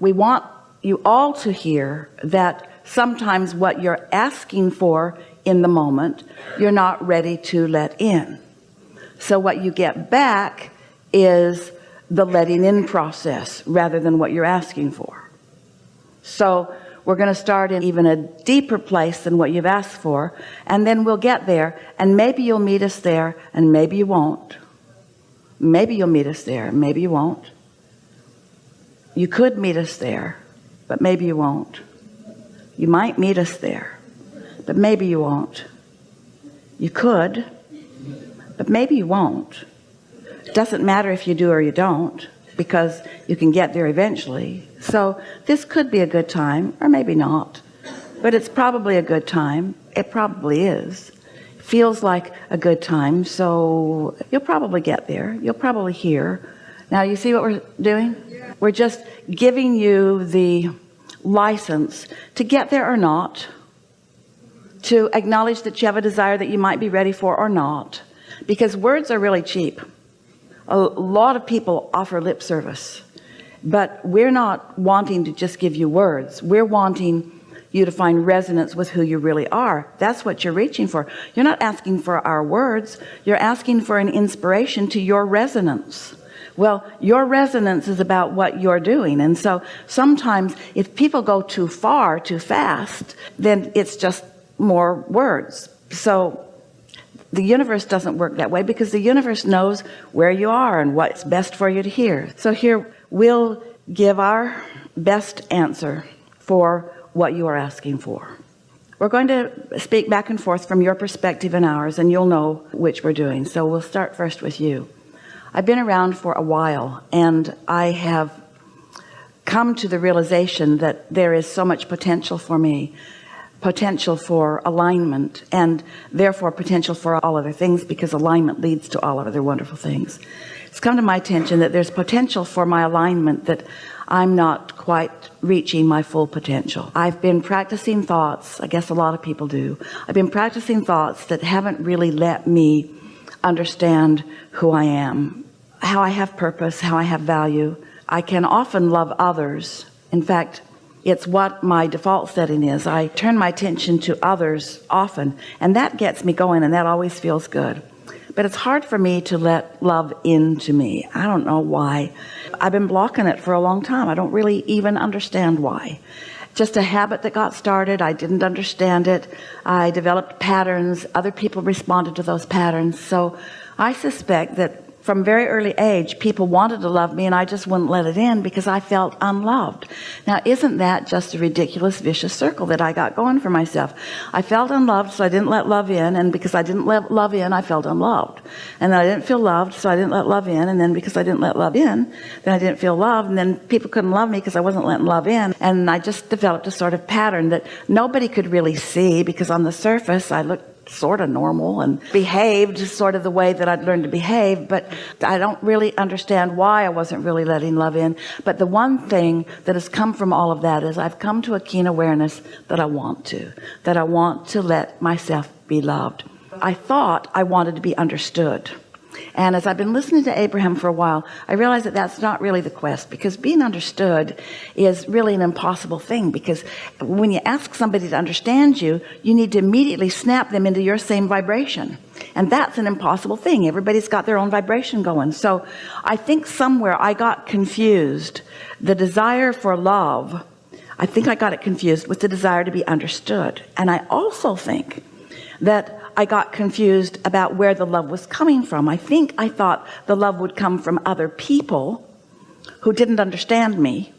we want you all to hear that sometimes what you're asking for in the moment, you're not ready to let in. So what you get back is the letting in process rather than what you're asking for. So we're going to start in even a deeper place than what you've asked for, and then we'll get there, and maybe you'll meet us there, and maybe you won't. Maybe you'll meet us there, maybe you won't. You could meet us there, but maybe you won't. You might meet us there, but maybe you won't. You could, but maybe you won't. It doesn't matter if you do or you don't, because you can get there eventually. So this could be a good time, or maybe not, but it's probably a good time. It probably is. Feels like a good time, so you'll probably get there. You'll probably hear. Now you see what we're doing? We're just giving you the license to get there or not, to acknowledge that you have a desire that you might be ready for or not, because words are really cheap. A lot of people offer lip service, but we're not wanting to just give you words. We're wanting you to find resonance with who you really are. That's what you're reaching for. You're not asking for our words. You're asking for an inspiration to your resonance. Well, your resonance is about what you're doing. And so sometimes if people go too far, too fast, then it's just more words. So the universe doesn't work that way, because the universe knows where you are and what's best for you to hear. So here we'll give our best answer for what you are asking for. We're going to speak back and forth from your perspective and ours, and you'll know which we're doing. So we'll start first with you. I've been around for a while, and I have come to the realization that there is so much potential for me, potential for alignment, and therefore potential for all other things, because alignment leads to all other wonderful things. It's come to my attention that there's potential for my alignment, that I'm not quite reaching my full potential. I've been practicing thoughts, I guess a lot of people do. I've been practicing thoughts that haven't really let me understand who I am, how I have purpose, how I have value. I can often love others. In fact, it's what my default setting is. I turn my attention to others often, and that gets me going, and that always feels good. But it's hard for me to let love into me. I don't know why. I've been blocking it for a long time. I don't really even understand why. Just a habit that got started. I didn't understand it. I developed patterns. Other people responded to those patterns. So I suspect that from very early age, people wanted to love me, and I just wouldn't let it in because I felt unloved. Now, isn't that just a ridiculous, vicious circle that I got going for myself? I felt unloved, so I didn't let love in, and because I didn't let love in, I felt unloved. And then I didn't feel loved, so I didn't let love in, and then because I didn't let love in, then I didn't feel loved, and then people couldn't love me because I wasn't letting love in. And I just developed a sort of pattern that nobody could really see, because on the surface, I looked sort of normal and behaved sort of the way that I'd learned to behave, but I don't really understand why I wasn't really letting love in. But the one thing that has come from all of that is I've come to a keen awareness that I want to let myself be loved. I thought I wanted to be understood. And as I've been listening to Abraham for a while, I realized that that's not really the quest, because being understood is really an impossible thing, because when you ask somebody to understand you, you need to immediately snap them into your same vibration. And that's an impossible thing. Everybody's got their own vibration going. So I think somewhere I got confused. The desire for love, I think I got it confused with the desire to be understood. And I also think that I got confused about where the love was coming from. I think I thought the love would come from other people who didn't understand me,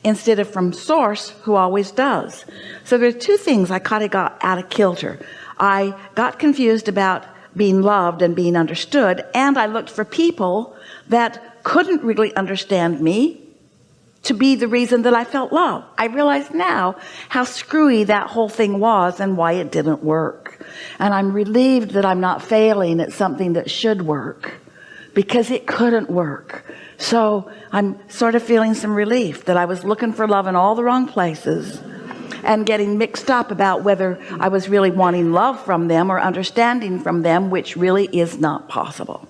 instead of from source, who always does. So there's two things I kind of got out of kilter. I got confused about being loved and being understood, and I looked for people that couldn't really understand me to be the reason that I felt love. I realize now how screwy that whole thing was and why it didn't work. And I'm relieved that I'm not failing at something that should work, because it couldn't work. So I'm sort of feeling some relief that I was looking for love in all the wrong places and getting mixed up about whether I was really wanting love from them or understanding from them, which really is not possible.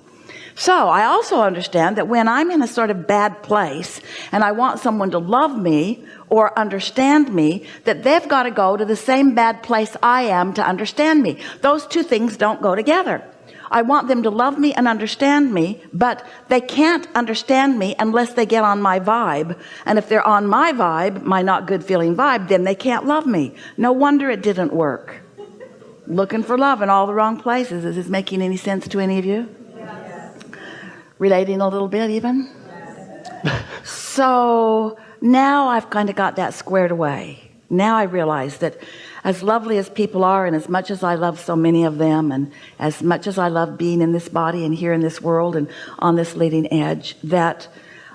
So I also understand that when I'm in a sort of bad place and I want someone to love me or understand me, that they've got to go to the same bad place I am to understand me. Those two things don't go together. I want them to love me and understand me, but they can't understand me unless they get on my vibe. And if they're on my vibe, my not good feeling vibe, then they can't love me. No wonder it didn't work. Looking for love in all the wrong places. Is this making any sense to any of you? Yes. Relating a little bit even? Yes. So now I've kind of got that squared away. Now I realize that as lovely as people are, and as much as I love so many of them, and as much as I love being in this body and here in this world and on this leading edge, that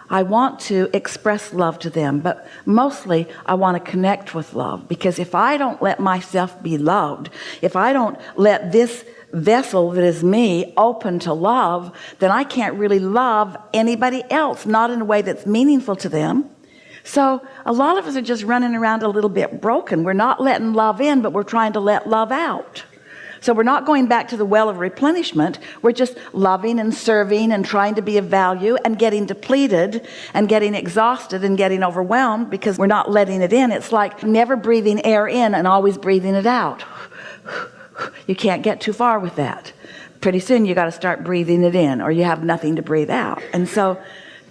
I want to express love to them, but mostly I want to connect with love. Because if I don't let myself be loved, if I don't let this vessel that is me open to love, then I can't really love anybody else, not in a way that's meaningful to them. So a lot of us are just running around a little bit broken. We're not letting love in, but we're trying to let love out. So we're not going back to the well of replenishment. We're just loving and serving and trying to be of value and getting depleted and getting exhausted and getting overwhelmed because we're not letting it in. It's like never breathing air in and always breathing it out. You can't get too far with that. Pretty soon you got to start breathing it in, or you have nothing to breathe out. And so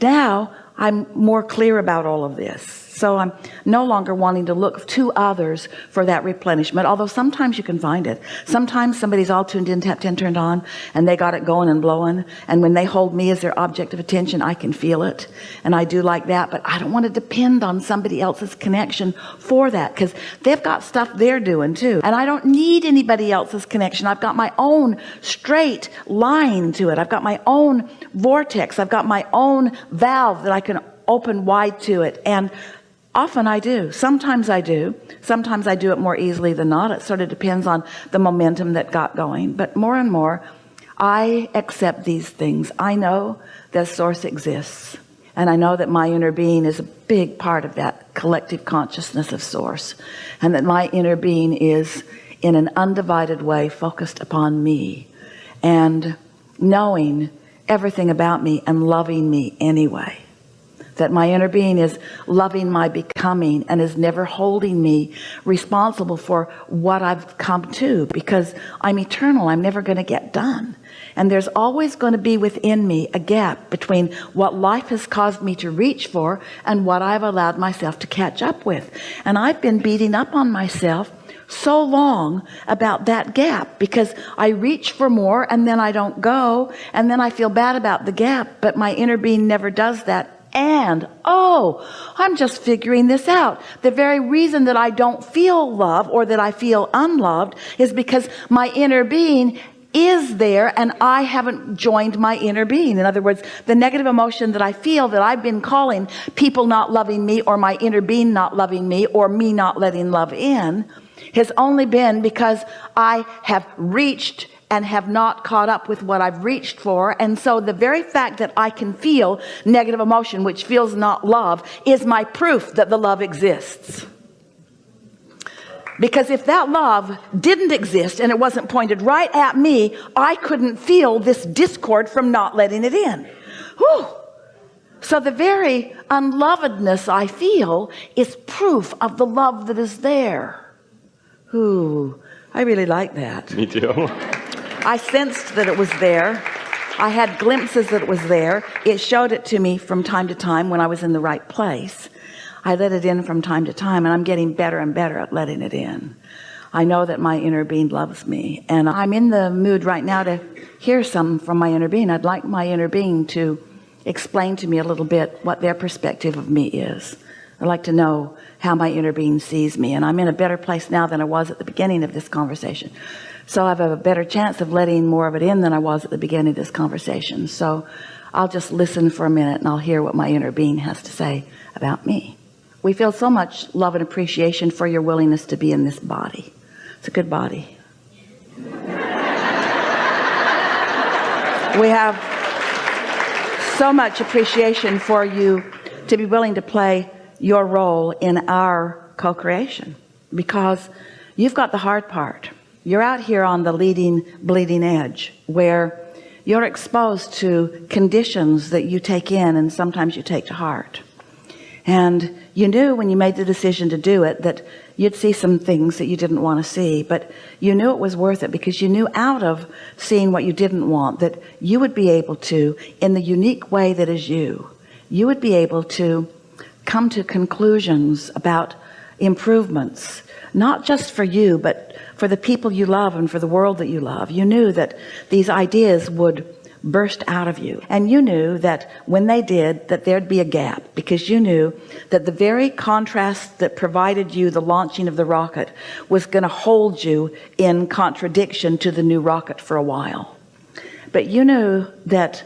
now I'm more clear about all of this. So I'm no longer wanting to look to others for that replenishment, although sometimes you can find it. Sometimes somebody's all tuned in, tapped in, turned on, and they got it going and blowing. And when they hold me as their object of attention, I can feel it. And I do like that, but I don't want to depend on somebody else's connection for that, because they've got stuff they're doing too. And I don't need anybody else's connection. I've got my own straight line to it. I've got my own vortex. I've got my own valve that I can open wide to it. And often I do. Sometimes I do. Sometimes I do it more easily than not. It sort of depends on the momentum that got going. But more and more, I accept these things. I know that Source exists. And I know that my inner being is a big part of that collective consciousness of Source. And that my inner being is, in an undivided way, focused upon me. And knowing everything about me and loving me anyway. That my inner being is loving my becoming and is never holding me responsible for what I've come to, because I'm eternal. I'm never going to get done. And there's always going to be within me a gap between what life has caused me to reach for and what I've allowed myself to catch up with. And I've been beating up on myself so long about that gap, because I reach for more and then I don't go, and then I feel bad about the gap, but my inner being never does that. And, oh, I'm just figuring this out. The very reason that I don't feel love, or that I feel unloved, is because my inner being is there and I haven't joined my inner being. In other words, the negative emotion that I feel, that I've been calling people not loving me, or my inner being not loving me, or me not letting love in, has only been because I have reached and have not caught up with what I've reached for. And so the very fact that I can feel negative emotion, which feels not love, is my proof that the love exists. Because if that love didn't exist and it wasn't pointed right at me, I couldn't feel this discord from not letting it in. Whew. So the very unlovedness I feel is proof of the love that is there. Ooh, I really like that. Me too. I sensed that it was there. I had glimpses that it was there. It showed it to me from time to time when I was in the right place. I let it in from time to time, and I'm getting better and better at letting it in. I know that my inner being loves me, and I'm in the mood right now to hear some from my inner being. I'd like my inner being to explain to me a little bit what their perspective of me is. I'd like to know how my inner being sees me, and I'm in a better place now than I was at the beginning of this conversation. So I have a better chance of letting more of it in than I was at the beginning of this conversation. So I'll just listen for a minute and I'll hear what my inner being has to say about me. We feel so much love and appreciation for your willingness to be in this body. It's a good body. We have so much appreciation for you to be willing to play your role in our co-creation, because you've got the hard part. You're out here on the leading, bleeding edge, where you're exposed to conditions that you take in and sometimes you take to heart. And you knew when you made the decision to do it that you'd see some things that you didn't want to see, but you knew it was worth it because you knew out of seeing what you didn't want that you would be able to, in the unique way that is you would be able to come to conclusions about improvements, not just for you, but for the people you love and for the world that you love. You knew that these ideas would burst out of you, and you knew that when they did, that there'd be a gap, because you knew that the very contrast that provided you the launching of the rocket was going to hold you in contradiction to the new rocket for a while. But you knew that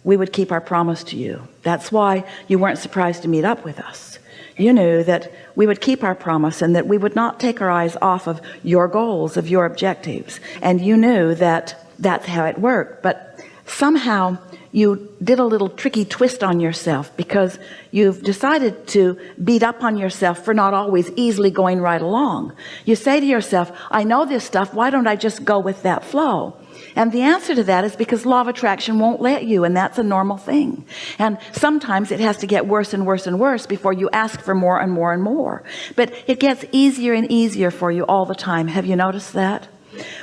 we would keep our promise to you. That's why you weren't surprised to meet up with us. You knew that we would keep our promise and that we would not take our eyes off of your goals, of your objectives. And you knew that that's how it worked. But somehow you did a little tricky twist on yourself, because you've decided to beat up on yourself for not always easily going right along. You say to yourself, I know this stuff, why don't I just go with that flow? And the answer to that is because law of attraction won't let you, and that's a normal thing. And sometimes it has to get worse and worse and worse before you ask for more and more and more. But it gets easier and easier for you all the time. Have you noticed that?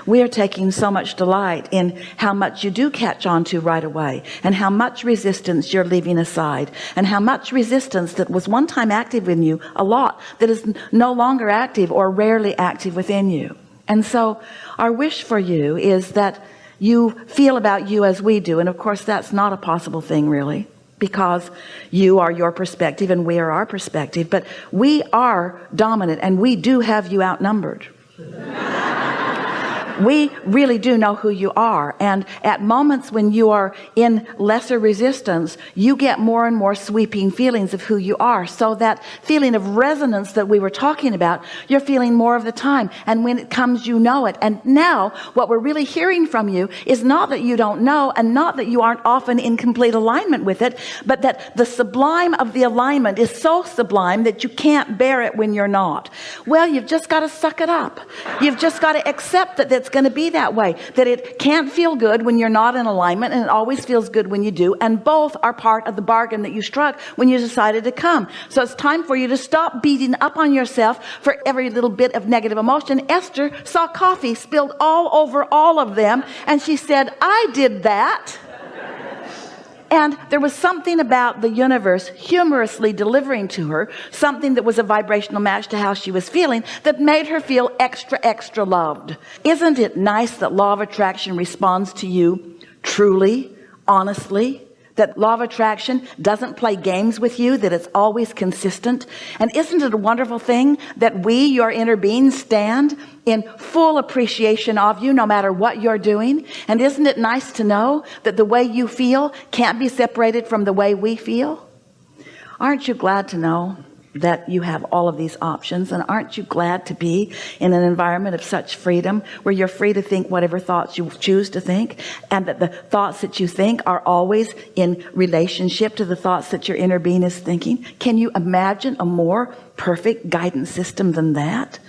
We are taking so much delight in how much you do catch on to right away, and how much resistance you're leaving aside, and how much resistance that was one time active in you, a lot, that is no longer active or rarely active within you. And so our wish for you is that you feel about you as we do. And of course, that's not a possible thing, really, because you are your perspective and we are our perspective. But we are dominant, and we do have you outnumbered. We really do know who you are, and at moments when you are in lesser resistance, you get more and more sweeping feelings of who you are. So that feeling of resonance that we were talking about, you're feeling more of the time, and when it comes, you know it. And now what we're really hearing from you is not that you don't know, and not that you aren't often in complete alignment with it, but that the sublime of the alignment is so sublime that you can't bear it when you're not. Well, you've just got to suck it up. You've just got to accept that it's going to be that way, that it can't feel good when you're not in alignment, and it always feels good when you do, and both are part of the bargain that you struck when you decided to come. So it's time for you to stop beating up on yourself for every little bit of negative emotion. Esther saw coffee spilled all over all of them, and she said, I did that. And there was something about the universe humorously delivering to her something that was a vibrational match to how she was feeling, that made her feel extra, extra loved. Isn't it nice that law of attraction responds to you truly, honestly? That law of attraction doesn't play games with you, that it's always consistent? And isn't it a wonderful thing that we, your inner beings, stand in full appreciation of you no matter what you're doing? And isn't it nice to know that the way you feel can't be separated from the way we feel? Aren't you glad to know that you have all of these options? And aren't you glad to be in an environment of such freedom, where you're free to think whatever thoughts you choose to think, and that the thoughts that you think are always in relationship to the thoughts that your inner being is thinking? Can you imagine a more perfect guidance system than that?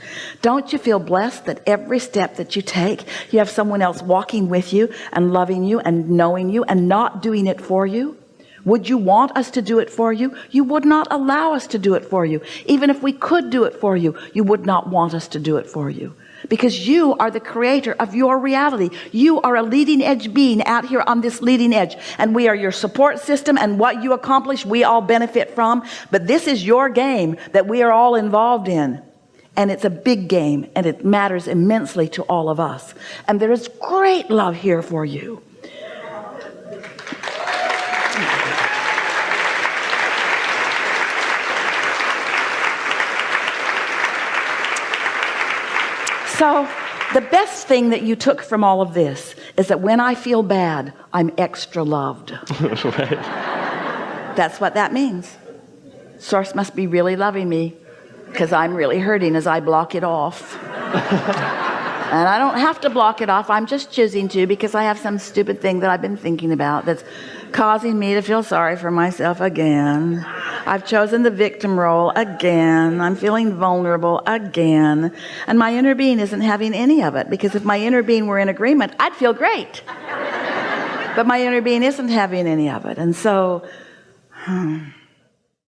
Don't you feel blessed that every step that you take, you have someone else walking with you and loving you and knowing you and not doing it for you? Would you want us to do it for you? You would not allow us to do it for you. Even if we could do it for you, you would not want us to do it for you, because you are the creator of your reality. You are a leading edge being out here on this leading edge, and we are your support system, and what you accomplish we all benefit from. But this is your game that we are all involved in, and it's a big game, and it matters immensely to all of us, and there is great love here for you. So the best thing that you took from all of this is that when I feel bad, I'm extra loved. Right. That's what that means. Source must be really loving me, because I'm really hurting as I block it off. And I don't have to block it off. I'm just choosing to, because I have some stupid thing that I've been thinking about that's causing me to feel sorry for myself again. I've chosen the victim role again. I'm feeling vulnerable again. And my inner being isn't having any of it, because if my inner being were in agreement, I'd feel great. but my inner being isn't having any of it. And so